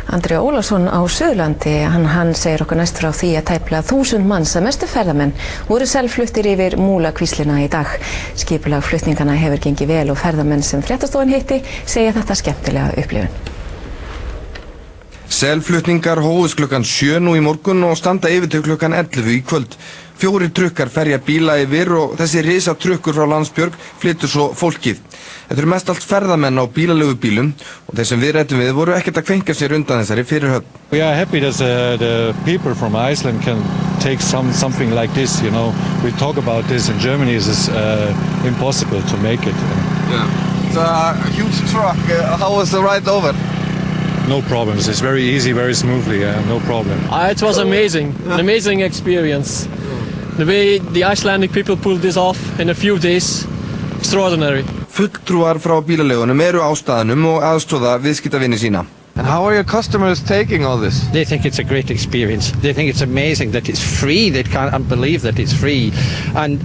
Andri Ólafsson á Suðurlandi, hann segir okkur næst frá því að tæplega 1000 manns að mestu ferðamenn voru selfluttir yfir Múlakvíslina í dag. Skipulag flutningana hefur gengið vel og ferðamenn sem fréttastofan hitti segja þetta skemmtilega upplifun. Selflutningar hófust klukkan 7 nú í morgun og standa yfir til klukkan 11 í kvöld. 4 trukkar ferja bíla yfir og þessi risatrukkur frá Landsbjörg flytur svo fólkið. Þetta eru mest allt ferðamenn á bílaleigubílum og þeir sem við ræddum við voru ekkert að kveinka sér undan þessari fyrirhöfn. We are happy that the people from Iceland can take something like this, you know. We talk about this in Germany, it's impossible to make it. Yeah. It's a huge truck. How was the ride over? No problems. It's very easy, very smoothly. No problem. It was amazing, an amazing experience. The way the Icelandic people pulled this off in a few days, extraordinary. Fulltrúar frá bílaleigunum eru á staðnum og aðstoða viðskiptavini sína. And how are your customers taking all this? They think it's a great experience. They think it's amazing that it's free. They can't believe that it's free. And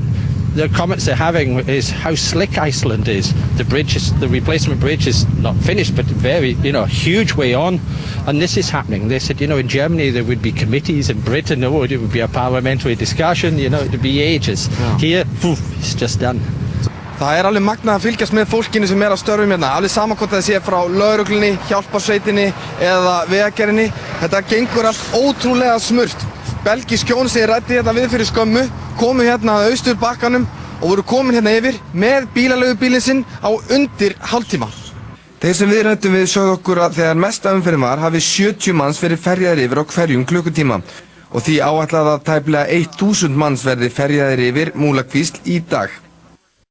the comments they're having is how slick Iceland is. The replacement bridge is not finished, but very, huge way on. And this is happening. They said, in Germany there would be committees, in Britain it would be a parliamentary discussion, it would be ages. Yeah. Here, it's just done. Það alveg magnað að fylgjast með fólkinu sem að störfum hérna, alveg sama hvort það sé frá lögreglunni, hjálparsveitinni eða vegagerðinni. Þetta gengur allt ótrúlega smurt. Belgísk hjón sem ræddi hérna við fyrir skömmu, komu hérna að Austurbakkanum og voru komin hérna yfir með bílaleigubílinn sinn á undir hálftíma. Þeir sem við ræddum við sögðu okkur að þegar mesta umferðin var hafi 70 manns verið ferjaðir yfir á hverjum klukkutíma og því áætlað að tæplega 1000 manns verði ferjaðir yfir Múlakvísl í dag.